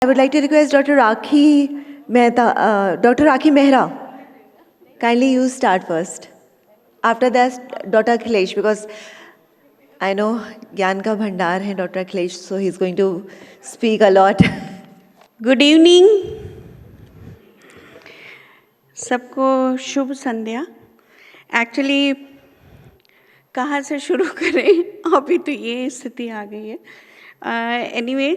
I would like to request Dr. Rakhi Mehta, Dr. Rakhi Mehra. Kindly you start first. After that, Dr. Akhilesh, because I know Gyan ka bhandar hai Dr. Akhilesh, so he's going to speak a lot. Good evening सबको, शुभ संध्या। Actually कहाँ से शुरू करें, अभी तो ये स्थिति आ गई है। एनीवे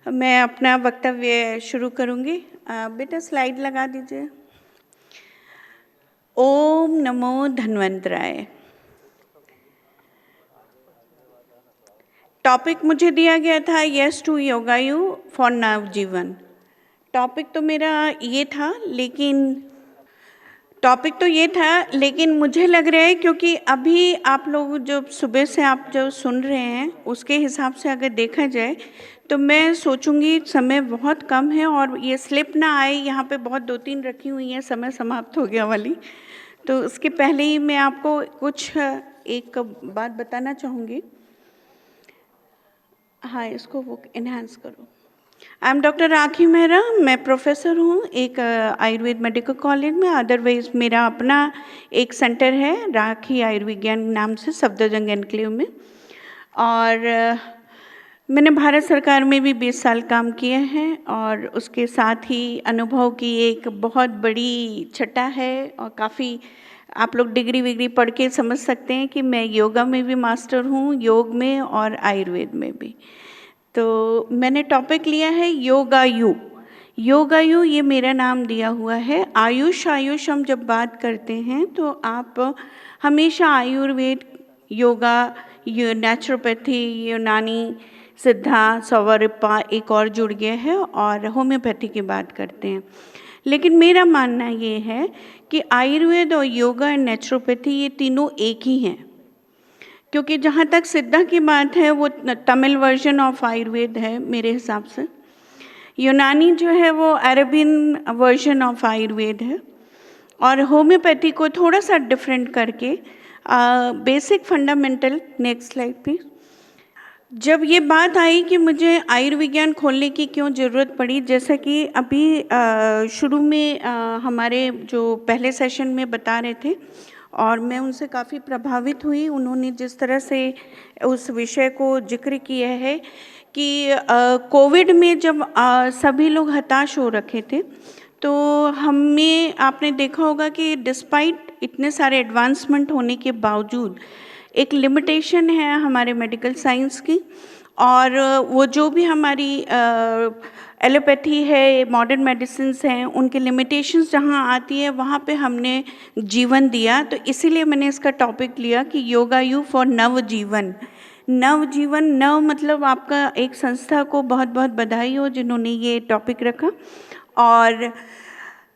मैं अपना वक्तव्य शुरू करूँगी। बेटा स्लाइड लगा दीजिए। ओम नमो धन्वंतराय। टॉपिक मुझे दिया गया था yes to Yogayu for Navjeevan. Topic तो मेरा ये था, लेकिन मुझे लग रहा है क्योंकि अभी आप लोग जो सुबह से आप जो सुन रहे हैं उसके हिसाब से अगर देखा जाए तो मैं सोचूंगी समय बहुत कम है और ये स्लिप ना आए। यहाँ पे बहुत 2-3 रखी हुई हैं समय समाप्त हो गया वाली, तो उसके पहले ही मैं आपको कुछ एक बात बताना चाहूँगी। हाँ, इसको वो एनहांस करो। आई एम डॉक्टर राखी मेहरा, मैं प्रोफेसर हूँ एक आयुर्वेद मेडिकल कॉलेज में। अदरवाइज मेरा अपना एक सेंटर है राखी आयुर्विज्ञान नाम से सफदरजंग एनक्लेव में, और मैंने भारत सरकार में भी 20 साल काम किए हैं और उसके साथ ही अनुभव की एक बहुत बड़ी छटा है और काफ़ी आप लोग डिग्री विग्री पढ़ के समझ सकते हैं कि मैं योगा में भी मास्टर हूँ, योग में और आयुर्वेद में भी। तो मैंने टॉपिक लिया है योगायु। योगायु ये मेरा नाम दिया हुआ है। आयुष हम जब बात करते हैं तो आप हमेशा आयुर्वेद, योगा, नेचुरोपैथी, यूनानी, सिद्धा, सौवरिपा एक और जुड़ गया है, और होम्योपैथी की बात करते हैं। लेकिन मेरा मानना ये है कि आयुर्वेद और योगा और नेचुरोपैथी ये तीनों एक ही हैं, क्योंकि जहाँ तक सिद्धा की बात है वो तमिल वर्जन ऑफ आयुर्वेद है मेरे हिसाब से। यूनानी जो है वो अरेबियन वर्जन ऑफ आयुर्वेद है, और होम्योपैथी को थोड़ा सा डिफरेंट करके basic fundamental. Next slide please. जब ये बात आई कि मुझे आयुर्विज्ञान खोलने की क्यों ज़रूरत पड़ी, जैसा कि अभी शुरू में हमारे जो पहले सेशन में बता रहे थे और मैं उनसे काफ़ी प्रभावित हुई, उन्होंने जिस तरह से उस विषय को जिक्र किया है कि कोविड में जब सभी लोग हताश हो रखे थे तो हमें, आपने देखा होगा कि डिस्पाइट इतने सारे एडवांसमेंट होने के बावजूद एक लिमिटेशन है हमारे मेडिकल साइंस की, और वो जो भी हमारी एलोपैथी है, मॉडर्न मेडिसिन्स हैं, उनके लिमिटेशंस जहाँ आती है वहाँ पे हमने जीवन दिया। तो इसीलिए मैंने इसका टॉपिक लिया कि योगायु फॉर नवजीवन। नवजीवन, नव मतलब आपका एक संस्था को बहुत बहुत बधाई हो जिन्होंने ये टॉपिक रखा। और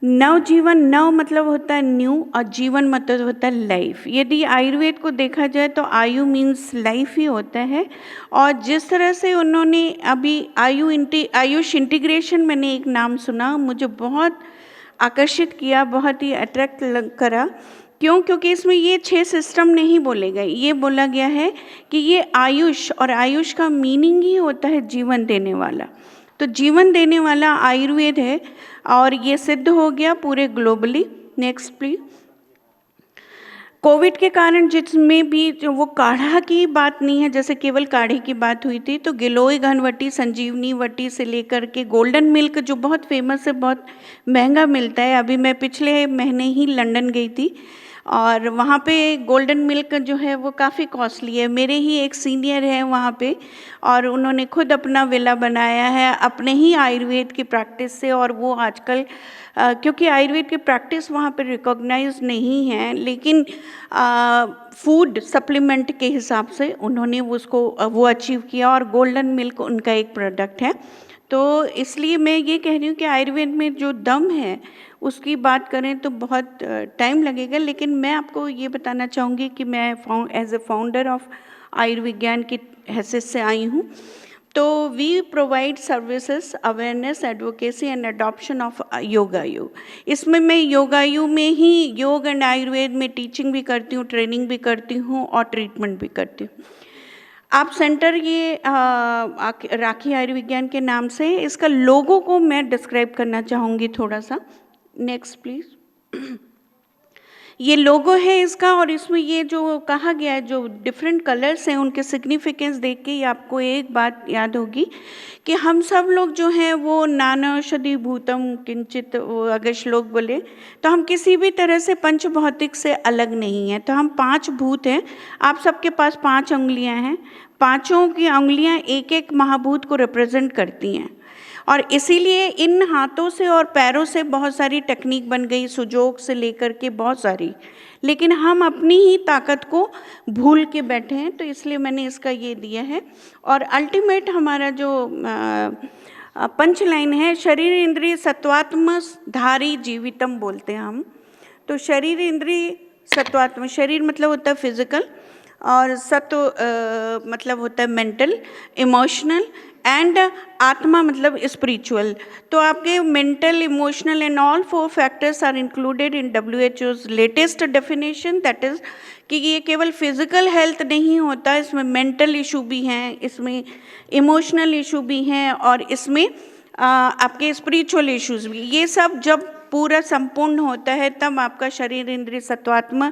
नवजीवन, नव मतलब होता है न्यू और जीवन मतलब होता है लाइफ। यदि आयुर्वेद को देखा जाए तो आयु मीन्स लाइफ ही होता है। और जिस तरह से उन्होंने अभी आयुष इंटीग्रेशन, मैंने एक नाम सुना, मुझे बहुत आकर्षित किया, बहुत ही अट्रैक्ट करा। क्यों? क्योंकि इसमें ये 6 सिस्टम नहीं बोले गए, ये बोला गया है कि ये आयुष, और आयुष का मीनिंग ही होता है जीवन देने वाला। तो जीवन देने वाला आयुर्वेद है और ये सिद्ध हो गया पूरे ग्लोबली। Next please. कोविड के कारण जिसमें भी जो वो काढ़ा की बात नहीं है, जैसे केवल काढ़े की बात हुई थी, तो गिलोय घनवटी, संजीवनी वटी से लेकर के गोल्डन मिल्क जो बहुत फेमस है, बहुत महंगा मिलता है। अभी मैं पिछले महीने ही लंदन गई थी और वहाँ पे गोल्डन मिल्क जो है वो काफ़ी कॉस्टली है। मेरे ही एक सीनियर है वहाँ पे, और उन्होंने खुद अपना विला बनाया है अपने ही आयुर्वेद की प्रैक्टिस से। और वो आजकल क्योंकि आयुर्वेद की प्रैक्टिस वहाँ पे रिकॉग्नाइज नहीं है, लेकिन फूड सप्लीमेंट के हिसाब से उन्होंने उसको वो अचीव किया, और गोल्डन मिल्क उनका एक प्रोडक्ट है। तो इसलिए मैं ये कह रही हूँ कि आयुर्वेद में जो दम है उसकी बात करें तो बहुत टाइम लगेगा, लेकिन मैं आपको ये बताना चाहूँगी कि मैं एज ए फाउंडर ऑफ आयुर्विज्ञान की हैसियत से आई हूँ। तो we provide services, awareness, advocacy and adoption of Yogayu. इसमें मैं योगायु में ही योग एंड आयुर्वेद में टीचिंग भी करती हूँ, ट्रेनिंग भी करती हूँ और ट्रीटमेंट भी करती हूँ। आप सेंटर ये राखी आयुर्विज्ञान के नाम से, इसका लोगो को मैं डिस्क्राइब करना चाहूँगी थोड़ा सा। Next please. ये लोगो है इसका, और इसमें ये जो कहा गया है, जो डिफरेंट कलर्स हैं उनके सिग्निफिकेंस देख के आपको एक बात याद होगी कि हम सब लोग जो हैं वो नानाषधि भूतम किंचित, अगर श्लोक बोले तो हम किसी भी तरह से पंचभौतिक से अलग नहीं हैं। तो हम 5 भूत हैं, आप सबके पास 5 उंगलियां हैं, पांचों की उंगलियां एक एक महाभूत को रिप्रेजेंट करती हैं, और इसीलिए इन हाथों से और पैरों से बहुत सारी टेक्निक बन गई, सुजोग से लेकर के बहुत सारी, लेकिन हम अपनी ही ताकत को भूल के बैठे हैं, तो इसलिए मैंने इसका ये दिया है। और अल्टीमेट हमारा जो पंच लाइन है, शरीर इंद्रिय सत्वात्म धारी जीवितम बोलते हैं हम। तो शरीर इंद्रिय सत्वात्म, शरीर मतलब होता है फिजिकल, और सत्व मतलब होता है मेंटल, इमोशनल, एंड आत्मा मतलब स्पिरिचुअल। तो आपके mental, emotional and all 4 factors are included in WHO's latest definition, that is कि ये केवल फिजिकल हेल्थ नहीं होता, इसमें मेंटल इशू भी हैं, इसमें इमोशनल इशू भी हैं, और इसमें आपके स्पिरिचुअल इश्यूज भी। ये सब जब पूरा संपूर्ण होता है तब आपका शरीर इंद्रिय सत्वात्म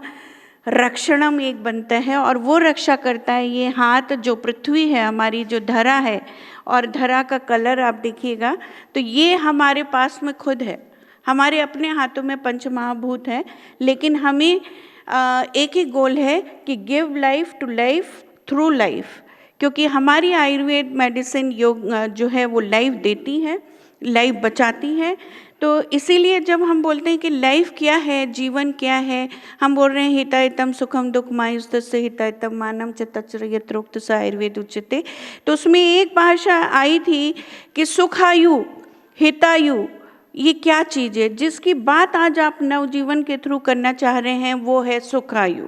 रक्षणम एक बनता है, और वो रक्षा करता है। ये हाथ जो पृथ्वी है, हमारी जो धरा है, और धरा का कलर आप देखिएगा तो ये हमारे पास में खुद है, हमारे अपने हाथों में पंच महाभूत है, लेकिन हमें एक ही गोल है कि give life to life through life, क्योंकि हमारी आयुर्वेद मेडिसिन योग जो है वो लाइफ देती है, लाइफ बचाती है। तो इसीलिए जब हम बोलते हैं कि लाइफ क्या है, जीवन क्या है, हम बोल रहे हैं हितायतम सुखम दुःखमायुस्तस्य हितायतम मानम च तच्र यत्रोक्त स आयुर्वेद उच्यते। तो उसमें एक भाषा आई थी कि सुखायु, हितायु, ये क्या चीज़ है जिसकी बात आज आप नवजीवन के थ्रू करना चाह रहे हैं, वो है सुखायु,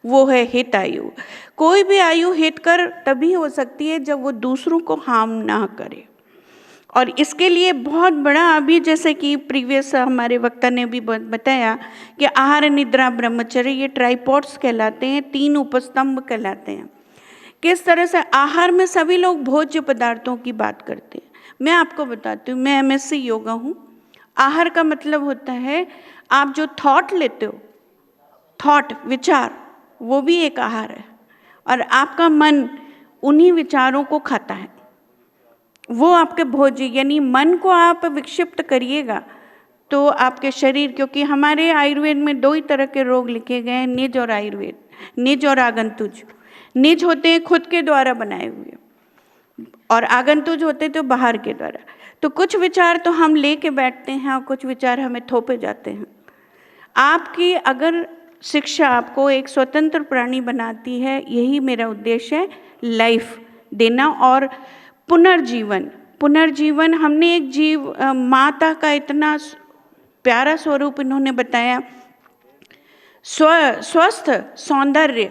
वो है हितायु। कोई भी आयु हितकर तभी हो सकती है जब वो दूसरों को हार्म ना करे, और इसके लिए बहुत बड़ा, अभी जैसे कि प्रीवियस हमारे वक्ता ने भी बताया कि आहार निद्रा ब्रह्मचर्य, ये ट्राइपॉड्स कहलाते हैं, 3 उपस्तंभ कहलाते हैं। किस तरह से आहार में सभी लोग भोज्य पदार्थों की बात करते हैं। मैं आपको बताती हूँ, मैं MSc योगा हूँ। आहार का मतलब होता है आप जो थॉट लेते हो, थॉट विचार, वो भी एक आहार है, और आपका मन उन्हीं विचारों को खाता है, वो आपके भोज्य। यानी मन को आप विक्षिप्त करिएगा तो आपके शरीर, क्योंकि हमारे आयुर्वेद में 2 ही तरह के रोग लिखे गए हैं, निज और आयुर्वेद, निज और आगंतुज। निज होते हैं खुद के द्वारा बनाए हुए, और आगंतुज होते तो बाहर के द्वारा। तो कुछ विचार तो हम लेके बैठते हैं और कुछ विचार हमें थोपे जाते हैं। आपकी अगर शिक्षा आपको एक स्वतंत्र प्राणी बनाती है, यही मेरा उद्देश्य है, लाइफ देना और पुनर्जीवन। पुनर्जीवन, हमने एक जीव माता का इतना प्यारा स्वरूप इन्होंने बताया, स्वस्थ सौंदर्य,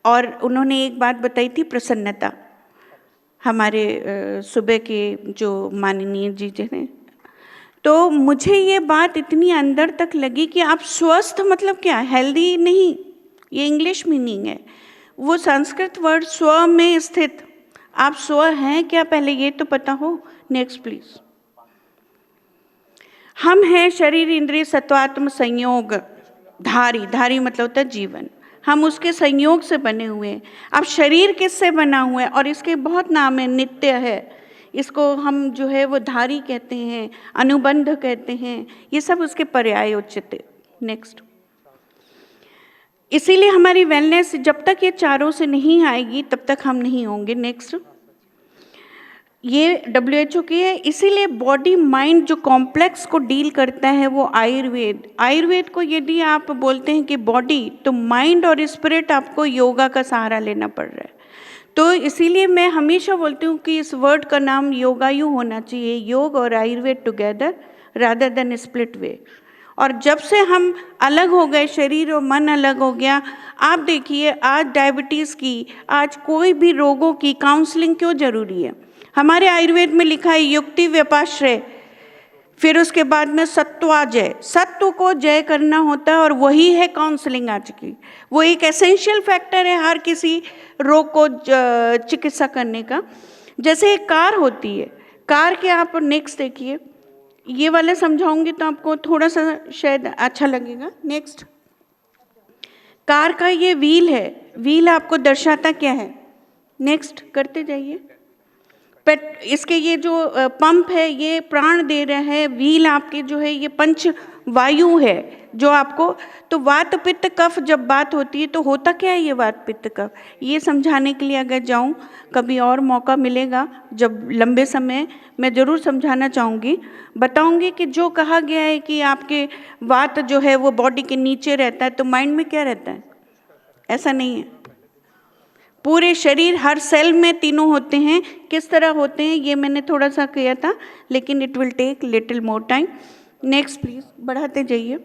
और उन्होंने एक बात बताई थी, प्रसन्नता। हमारे सुबह के जो माननीय जी ने, तो मुझे ये बात इतनी अंदर तक लगी कि आप स्वस्थ मतलब क्या, हेल्दी नहीं, ये इंग्लिश मीनिंग है, वो संस्कृत वर्ड स्व में स्थित। आप स्व हैं क्या, पहले ये तो पता हो। Next please. हम हैं शरीर इंद्रिय सत्वात्म संयोग धारी, धारी मतलब होता है जीवन, हम उसके संयोग से बने हुए हैं। अब शरीर किससे बना हुआ है, और इसके बहुत नाम है, नित्य है, इसको हम जो है वो धारी कहते हैं, अनुबंध कहते हैं, ये सब उसके पर्याय उच्चते। नेक्स्ट। इसीलिए हमारी वेलनेस जब तक ये चारों से नहीं आएगी तब तक हम नहीं होंगे। नेक्स्ट। ये WHO की है, इसीलिए बॉडी माइंड जो कॉम्प्लेक्स को डील करता है वो आयुर्वेद। आयुर्वेद को यदि आप बोलते हैं कि बॉडी, तो माइंड और स्पिरिट आपको योगा का सहारा लेना पड़ रहा है। तो इसीलिए मैं हमेशा बोलती हूँ कि इस वर्ड का नाम योगायु होना चाहिए, योग और Ayurveda together rather than split way. और जब से हम अलग हो गए, शरीर और मन अलग हो गया, आप देखिए आज डायबिटीज़ की, आज कोई भी रोगों की काउंसलिंग क्यों जरूरी है। हमारे आयुर्वेद में लिखा है युक्ति व्यपाश्रय, फिर उसके बाद में सत्वाजय, सत्व को जय करना होता है और वही है काउंसलिंग आज की। वो एक एसेंशियल फैक्टर है हर किसी रोग को चिकित्सा करने का। जैसे एक कार होती है, कार के आप नेक्स्ट देखिए, ये वाले समझाऊंगी तो आपको थोड़ा सा शायद अच्छा लगेगा। नेक्स्ट, कार का ये व्हील है, व्हील आपको दर्शाता क्या है? नेक्स्ट करते जाइए। इसके ये जो पंप है ये प्राण दे रहा है, व्हील आपके जो है ये पंच वायु है जो आपको, तो वात पित्त कफ जब बात होती है तो होता क्या है ये वात पित्त कफ, ये समझाने के लिए अगर जाऊं, कभी और मौका मिलेगा जब लंबे समय मैं ज़रूर समझाना चाहूँगी, बताऊँगी कि जो कहा गया है कि आपके वात जो है वो बॉडी के नीचे रहता है, तो माइंड में क्या रहता है? ऐसा नहीं है, पूरे शरीर हर सेल में तीनों होते हैं। किस तरह होते हैं ये मैंने थोड़ा सा किया था, लेकिन it will take little more time. Next please, बढ़ाते जाइए।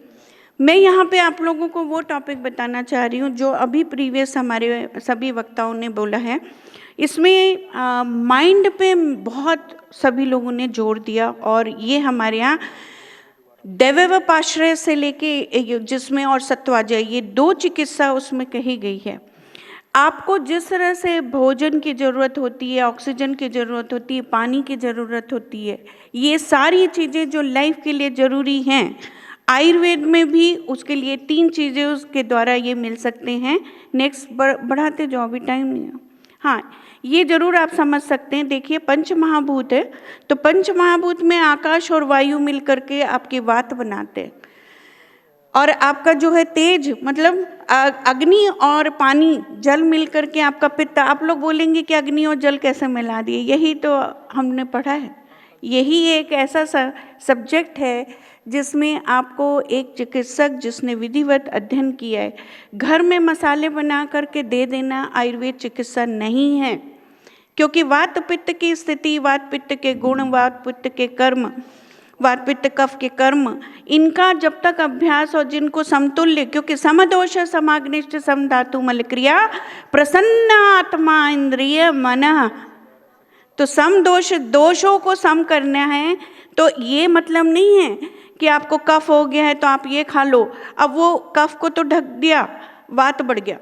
मैं यहाँ पे आप लोगों को वो टॉपिक बताना चाह रही हूँ जो अभी प्रीवियस हमारे सभी वक्ताओं ने बोला है। इसमें माइंड पे बहुत सभी लोगों ने जोर दिया, और ये हमारे यहाँ दैवपाश्रय से लेके जिसमें और सत्वाजय, ये दो चिकित्सा उसमें कही गई है। आपको जिस तरह से भोजन की ज़रूरत होती है, ऑक्सीजन की ज़रूरत होती है, पानी की ज़रूरत होती है, ये सारी चीज़ें जो लाइफ के लिए ज़रूरी हैं, आयुर्वेद में भी उसके लिए 3 चीज़ें उसके द्वारा ये मिल सकते हैं। नेक्स्ट बढ़ाते जाओ, अभी टाइम नहीं है। हाँ, ये जरूर आप समझ सकते हैं। देखिए, पंच महाभूत है, तो पंच महाभूत में आकाश और वायु मिल करके आपकी वात बनाते हैं, और आपका जो है तेज मतलब अग्नि और पानी जल मिल करके आपका पित्त। आप लोग बोलेंगे कि अग्नि और जल कैसे मिला दिए, यही तो हमने पढ़ा है। यही एक ऐसा सब्जेक्ट है जिसमें आपको एक चिकित्सक जिसने विधिवत अध्ययन किया है, घर में मसाले बना करके दे देना आयुर्वेद चिकित्सा नहीं है। क्योंकि वात पित्त की स्थिति, वात पित्त के गुण, वात पित्त के कर्म, वात पित्त कफ के कर्म, इनका जब तक अभ्यास और जिनको समतुल्य, क्योंकि समदोष समाग्निष्ठ समधातु मलक्रिया प्रसन्न आत्मा इंद्रिय मन, तो समदोष, दोषों को सम करना है। तो ये मतलब नहीं है कि आपको कफ हो गया है तो आप ये खा लो, अब वो कफ को तो ढक दिया, वात बढ़ गया।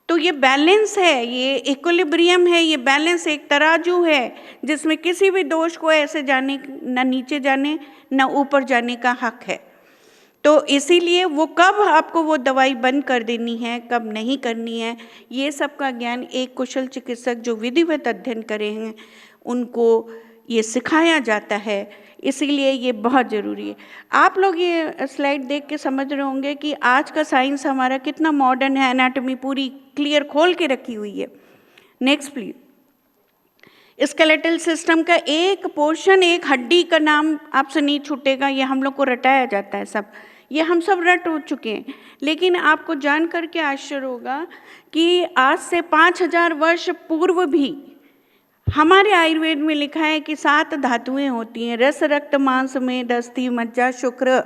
तो ये बैलेंस है, ये इक्विलिब्रियम है, ये बैलेंस एक तराजू है जिसमें किसी भी दोष को ऐसे जाने, न नीचे जाने न ऊपर जाने का हक है। तो इसीलिए वो कब आपको वो दवाई बंद कर देनी है, कब नहीं करनी है, ये सब का ज्ञान एक कुशल चिकित्सक जो विधिवत अध्ययन करे हैं उनको ये सिखाया जाता है। इसीलिए ये बहुत ज़रूरी है। आप लोग ये स्लाइड देख के समझ रहे होंगे कि आज का साइंस हमारा कितना मॉडर्न है, एनाटॉमी पूरी क्लियर खोल के रखी हुई है। Next please. स्केलेटल सिस्टम का एक पोर्शन, एक हड्डी का नाम आपसे नहीं छूटेगा, ये हम लोग को रटाया जाता है सब, ये हम सब रट हो चुके हैं। लेकिन आपको जान करके आश्चर्य होगा कि आज से 5000 वर्ष पूर्व भी हमारे आयुर्वेद में लिखा है कि 7 धातुएं होती हैं, रस रक्त मांस मेद अस्थि मज्जा शुक्र,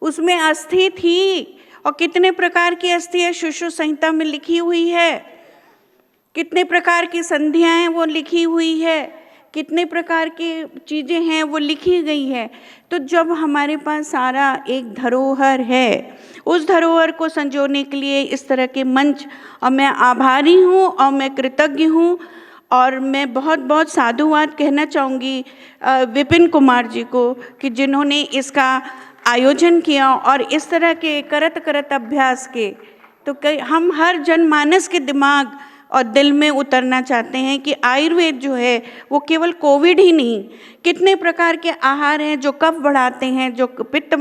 उसमें अस्थि थी। और कितने प्रकार की अस्थि है सुश्रुत संहिता में लिखी हुई है, कितने प्रकार की संधियाएं वो लिखी हुई है, कितने प्रकार की चीज़ें हैं वो लिखी गई है। तो जब हमारे पास सारा एक धरोहर है, उस धरोहर को संजोने के लिए इस तरह के मंच, और मैं आभारी हूँ और मैं कृतज्ञ हूँ, और मैं बहुत बहुत साधुवाद कहना चाहूँगी विपिन कुमार जी को कि जिन्होंने इसका आयोजन किया और इस तरह के करत अभ्यास के। तो हम हर जनमानस के दिमाग और दिल में उतरना चाहते हैं कि आयुर्वेद जो है वो केवल कोविड ही नहीं, कितने प्रकार के आहार हैं जो कफ बढ़ाते हैं, जो पित्त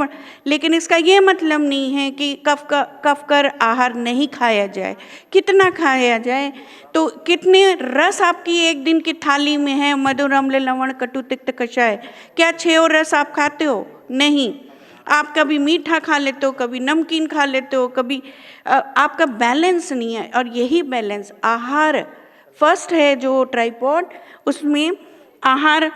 लेकिन इसका ये मतलब नहीं है कि कफ कर आहार नहीं खाया जाए, कितना खाया जाए। तो कितने रस आपकी एक दिन की थाली में है, मधुर अम्ल लवण कटु तिक्त कषाय, क्या 6 रस आप खाते हो? नहीं, आप कभी मीठा खा लेते हो, कभी नमकीन खा लेते हो, कभी आपका बैलेंस नहीं है। और यही बैलेंस आहार फर्स्ट है जो ट्राइपॉड, उसमें आहार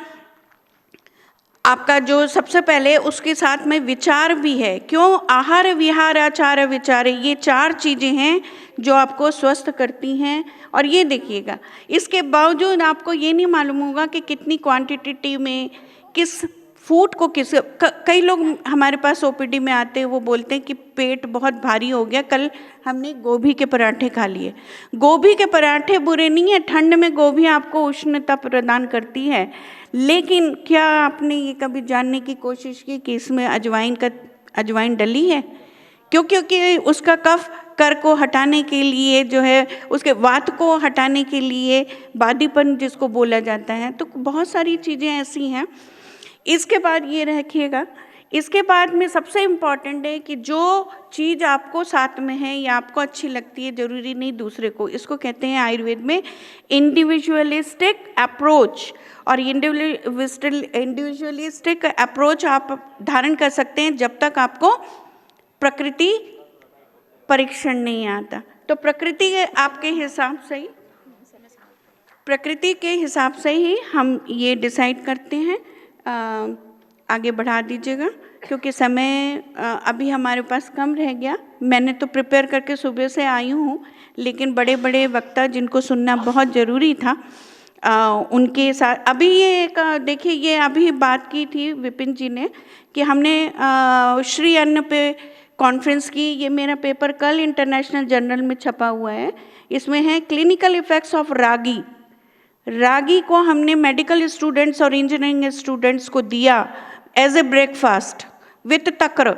आपका जो सबसे पहले, उसके साथ में विचार भी है। क्यों? आहार विहार आचार विचार, ये 4 चीज़ें हैं जो आपको स्वस्थ करती हैं। और ये देखिएगा, इसके बावजूद आपको ये नहीं मालूम होगा कि कितनी क्वांटिटी में किस फूड को कई लोग हमारे पास ओपीडी में आते हैं, वो बोलते हैं कि पेट बहुत भारी हो गया, कल हमने गोभी के पराठे खा लिए। गोभी के पराठे बुरे नहीं है, ठंड में गोभी आपको उष्णता प्रदान करती है, लेकिन क्या आपने ये कभी जानने की कोशिश की कि इसमें अजवाइन डली है? क्योंकि उसका कफ कर को हटाने के लिए जो है, उसके वात को हटाने के लिए, बादीपन जिसको बोला जाता है, तो बहुत सारी चीज़ें ऐसी हैं। इसके बाद ये रखिएगा, इसके बाद में सबसे इम्पॉर्टेंट है कि जो चीज़ आपको साथ में है या आपको अच्छी लगती है, ज़रूरी नहीं दूसरे को, इसको कहते हैं आयुर्वेद में इंडिविजुअलिस्टिक अप्रोच। और इंडिविजुअलिस्टिक अप्रोच आप धारण कर सकते हैं जब तक आपको प्रकृति परीक्षण नहीं आता। तो प्रकृति के आपके हिसाब से ही, प्रकृति के हिसाब से ही हम ये डिसाइड करते हैं। आगे बढ़ा दीजिएगा, क्योंकि समय अभी हमारे पास कम रह गया। मैंने तो प्रिपेयर करके सुबह से आई हूँ, लेकिन बड़े बड़े वक्ता जिनको सुनना बहुत ज़रूरी था, उनके साथ अभी ये एक देखिए, ये अभी बात की थी विपिन जी ने कि हमने श्री अन्न पे कॉन्फ्रेंस की। ये मेरा पेपर कल इंटरनेशनल जर्नल में छपा हुआ है। इसमें है क्लिनिकल इफेक्ट्स ऑफ रागी। रागी को हमने मेडिकल स्टूडेंट्स और इंजीनियरिंग स्टूडेंट्स को दिया एज ए ब्रेकफास्ट विथ तक्र।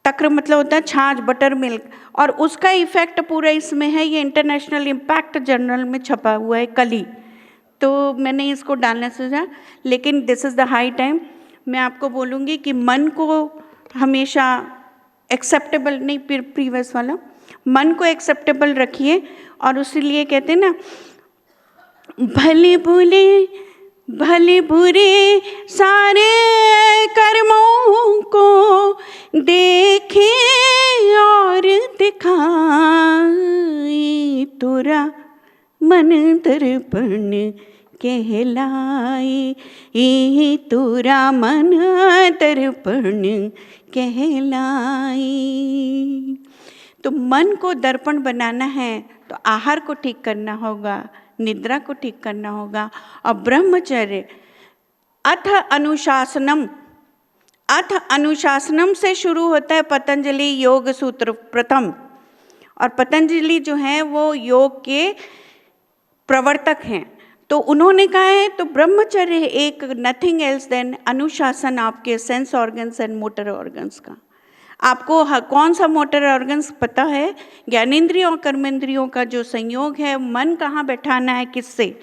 तक्र मतलब होता है छाछ, बटर मिल्क, और उसका इफेक्ट पूरा इसमें है। ये इंटरनेशनल इम्पैक्ट जर्नल में छपा हुआ है कल ही, तो मैंने इसको डालना सोचा। लेकिन this is the high time, मैं आपको बोलूँगी कि मन को हमेशा एक्सेप्टेबल नहीं, प्रीवियस वाला, मन को एक्सेप्टेबल रखिए। और उसीलिए कहते हैं ना, भले बुरे सारे कर्मों को देखे और दिखाए, तोरा मन दर्पण कहलाए, तोरा मन दर्पण कहलाए। तो मन को दर्पण बनाना है तो आहार को ठीक करना होगा, निद्रा को ठीक करना होगा, और ब्रह्मचर्य अथ अनुशासनम से शुरू होता है पतंजलि योग सूत्र प्रथम। और पतंजलि जो है वो योग के प्रवर्तक हैं, तो उन्होंने कहा है तो ब्रह्मचर्य एक नथिंग एल्स देन अनुशासन आपके sense organs and motor organs का। आपको कौन सा मोटर ऑर्गन्स पता है? ज्ञानेंद्रियों और कर्मेंद्रियों का जो संयोग है, मन कहाँ बैठाना है किससे,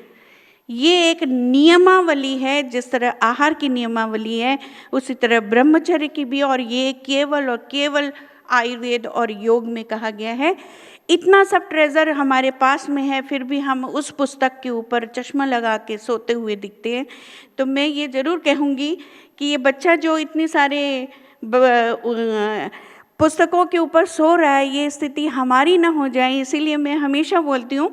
ये एक नियमावली है। जिस तरह आहार की नियमावली है, उसी तरह ब्रह्मचर्य की भी, और ये केवल और केवल आयुर्वेद और योग में कहा गया है। इतना सब ट्रेजर हमारे पास में है, फिर भी हम उस पुस्तक के ऊपर चश्मा लगा के सोते हुए दिखते हैं। तो मैं ये ज़रूर कहूँगी कि ये बच्चा जो इतनी सारे पुस्तकों के ऊपर सो रहा है, ये स्थिति हमारी ना हो जाए। इसीलिए मैं हमेशा बोलती हूँ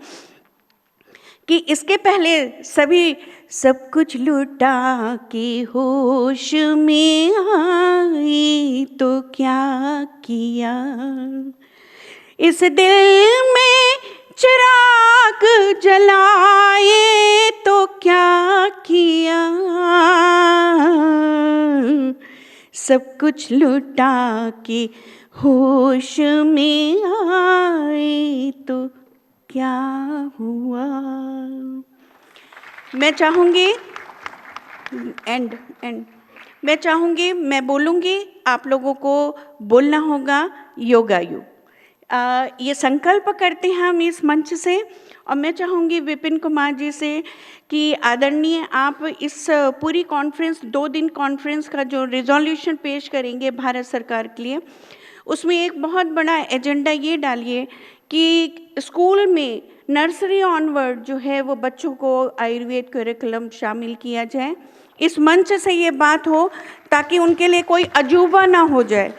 कि इसके पहले सभी सब कुछ लुटा के होश में आई तो क्या किया, इस दिल में चिराग जलाए तो क्या किया, सब कुछ लुटा के होश में आए तो क्या हुआ। मैं चाहूँगी मैं चाहूँगी, मैं बोलूँगी, आप लोगों को बोलना होगा योगायु। ये संकल्प करते हैं हम इस मंच से, और मैं चाहूँगी विपिन कुमार जी से कि आदरणीय आप इस पूरी कॉन्फ्रेंस, 2 दिन कॉन्फ्रेंस का जो रिजोल्यूशन पेश करेंगे भारत सरकार के लिए, उसमें एक बहुत बड़ा एजेंडा ये डालिए कि स्कूल में नर्सरी ऑनवर्ड जो है वो बच्चों को आयुर्वेद करिकुलम शामिल किया जाए। इस मंच से ये बात हो ताकि उनके लिए कोई अजूबा ना हो जाए,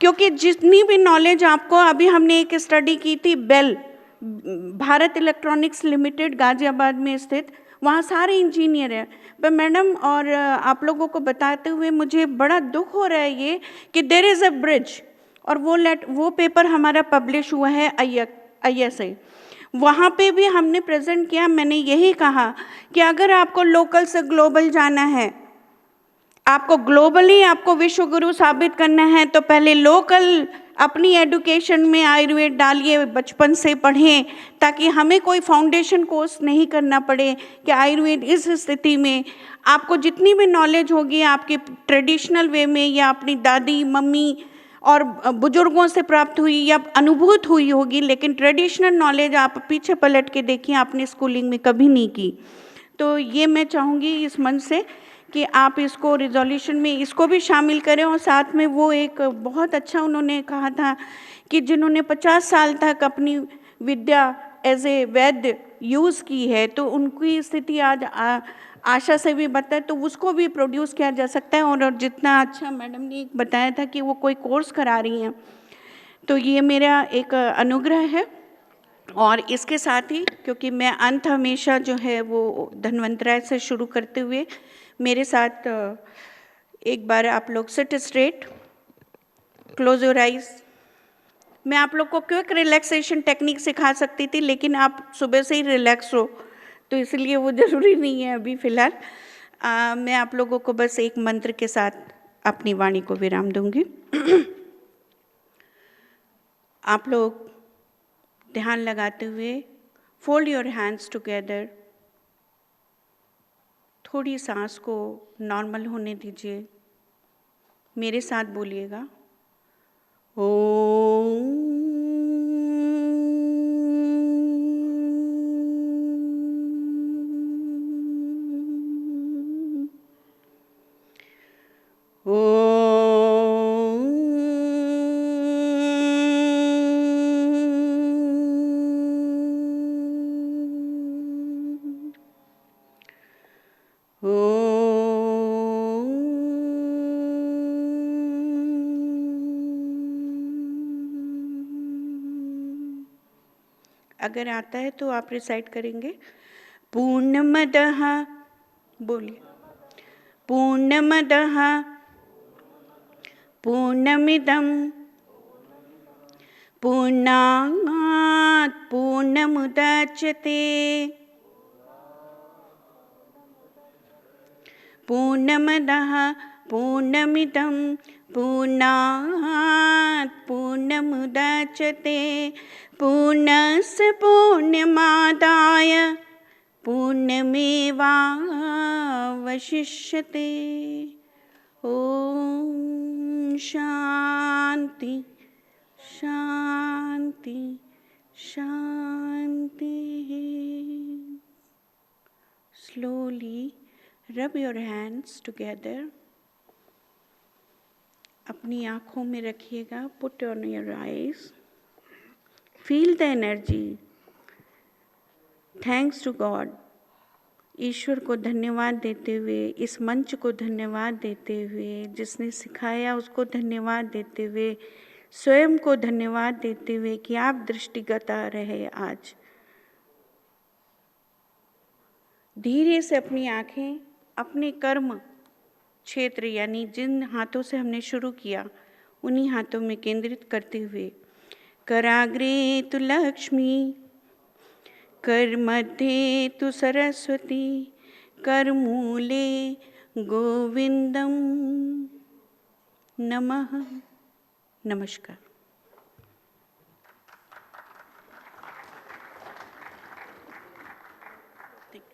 क्योंकि जितनी भी नॉलेज आपको, अभी हमने एक स्टडी की थी BEL, Bharat electronics limited Ghaziabad में स्थित, वहाँ सारे इंजीनियर हैं। पर मैडम और आप लोगों को बताते हुए मुझे बड़ा दुख हो रहा है ये कि देयर इज़ अ ब्रिज, और वो पेपर हमारा पब्लिश हुआ है ISA, वहाँ पे भी हमने प्रेजेंट किया। मैंने यही कहा कि अगर आपको लोकल से ग्लोबल जाना है, आपको ग्लोबली आपको विश्व गुरु साबित करना है तो पहले लोकल अपनी एजुकेशन में आयुर्वेद डालिए, बचपन से पढ़ें, ताकि हमें कोई फाउंडेशन कोर्स नहीं करना पड़े कि आयुर्वेद इस स्थिति में। आपको जितनी भी नॉलेज होगी आपके ट्रेडिशनल वे में या अपनी दादी मम्मी और बुजुर्गों से प्राप्त हुई या अनुभूत हुई होगी, लेकिन ट्रेडिशनल नॉलेज आप पीछे पलट के देखिए आपने स्कूलिंग में कभी नहीं की। तो ये मैं चाहूँगी इस मन से कि आप इसको रिजोल्यूशन में इसको भी शामिल करें। और साथ में वो एक बहुत अच्छा उन्होंने कहा था कि जिन्होंने 50 साल तक अपनी विद्या एज ए वैद्य यूज़ की है तो उनकी स्थिति आज आशा से भी बता, तो उसको भी प्रोड्यूस किया जा सकता है। और जितना अच्छा मैडम ने बताया था कि वो कोई कोर्स करा रही हैं, तो ये मेरा एक अनुग्रह है। और इसके साथ ही क्योंकि मैं अंत हमेशा जो है वो धन्वंतराय से शुरू करते हुए, मेरे साथ एक बार आप लोग seat straight, close your eyes. मैं आप लोग को क्विक रिलैक्सेशन टेक्निक सिखा सकती थी, लेकिन आप सुबह से ही रिलैक्स हो, तो इसलिए वो ज़रूरी नहीं है अभी फ़िलहाल। मैं आप लोगों को बस एक मंत्र के साथ अपनी वाणी को विराम दूंगी। आप लोग ध्यान लगाते हुए फोल्ड योर हैंड्स टुगेदर, थोड़ी सांस को नॉर्मल होने दीजिए। मेरे साथ बोलिएगा, ओम। अगर आता है तो आप रिसाइट करेंगे, पूर्णमदः, बोलिए, पूर्णमदः पूर्णमिदं पूर्णात् पूर्णमुदच्यते पूर्णमदः पूर्णमिदं पूर्णात् पूर्णमुदच्यते पूर्णस्य पूर्णमादाय पूर्णमेवावशिष्यते। ओम शांति शांति शांति। Slowly rub your hands together. अपनी आँखों में रखिएगा, put on your eyes. Feel the energy. Thanks to God. ईश्वर को धन्यवाद देते हुए, इस मंच को धन्यवाद देते हुए, जिसने सिखाया उसको धन्यवाद देते हुए, स्वयं को धन्यवाद देते हुए कि आप दृष्टिगत आ रहे। आज धीरे से अपनी आँखें अपने कर्म क्षेत्र यानी जिन हाथों से हमने शुरू किया उन्हीं हाथों में केंद्रित करते हुए, कराग्रे तु लक्ष्मी, कर मध्ये तु सरस्वती, कर मूले गोविंदम नमः। नमस्कार।